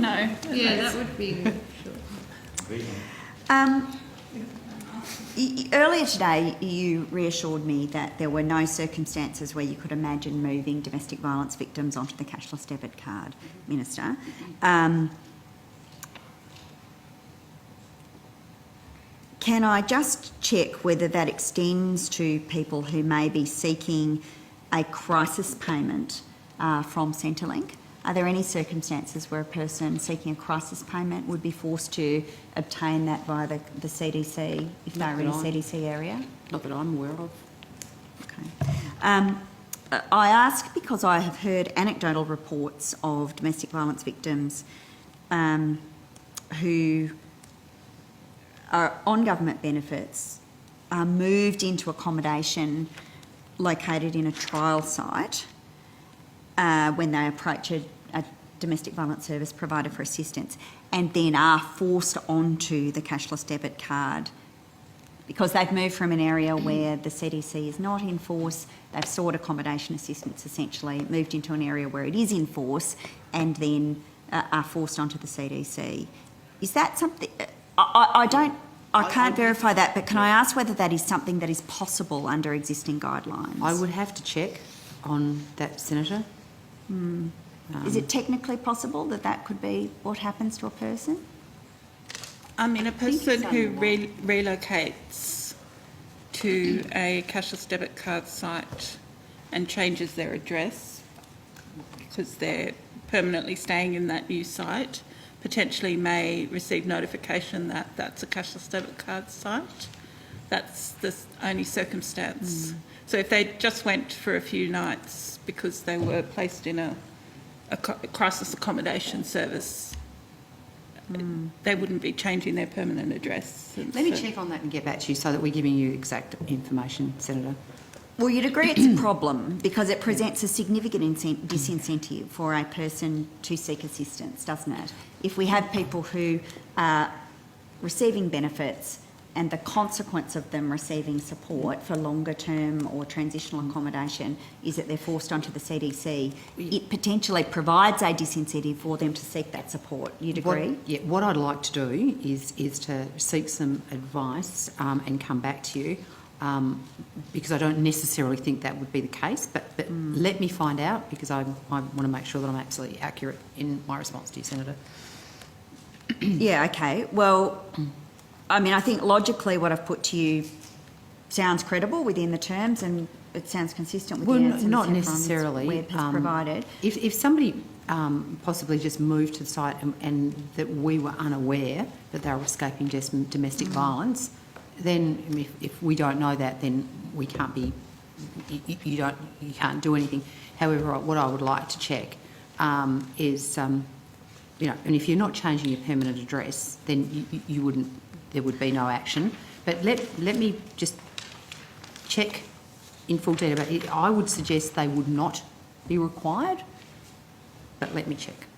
No. Yeah, that would be sure. Earlier today, you reassured me that there were no circumstances where you could imagine moving domestic violence victims onto the cashless debit card, Minister. Can I just check whether that extends to people who may be seeking a crisis payment from Centrelink? Are there any circumstances where a person seeking a crisis payment would be forced to obtain that via the CDC if they were in a CDC area? Not that I'm aware of. Okay. I ask because I have heard anecdotal reports of domestic violence victims who are on government benefits, are moved into accommodation located in a trial site when they approach a domestic violence service provider for assistance, and then are forced onto the cashless debit card because they've moved from an area where the CDC is not in force, they've sought accommodation assistance essentially, moved into an area where it is in force, and then are forced onto the CDC. Is that something... I can't verify that, but can I ask whether that is something that is possible under existing guidelines? I would have to check on that, Senator. Is it technically possible that that could be what happens to a person? I mean, a person who relocates to a cashless debit card site and changes their address because they're permanently staying in that new site potentially may receive notification that that's a cashless debit card site. That's the only circumstance. So if they just went for a few nights because they were placed in a crisis accommodation service, they wouldn't be changing their permanent address. Let me check on that and get back to you so that we're giving you exact information, Senator. Well, you'd agree it's a problem because it presents a significant disincentive for a person to seek assistance, doesn't it? If we have people who are receiving benefits and the consequence of them receiving support for longer term or transitional accommodation is that they're forced onto the CDC, it potentially provides a disincentive for them to seek that support. You'd agree? What I'd like to do is to seek some advice and come back to you. Because I don't necessarily think that would be the case, but let me find out because I want to make sure that I'm absolutely accurate in my response to you, Senator. Yeah, okay. Well, I mean, I think logically what I've put to you sounds credible within the terms and it sounds consistent with the answer not necessarily. Webb has provided. If somebody possibly just moved to the site and that we were unaware that they were escaping domestic violence, then if we don't know that, then we can't be. You can't do anything. However, what I would like to check is, and if you're not changing your permanent address, then you wouldn't. There would be no action. But let me just check in full detail. I would suggest they would not be required, but let me check.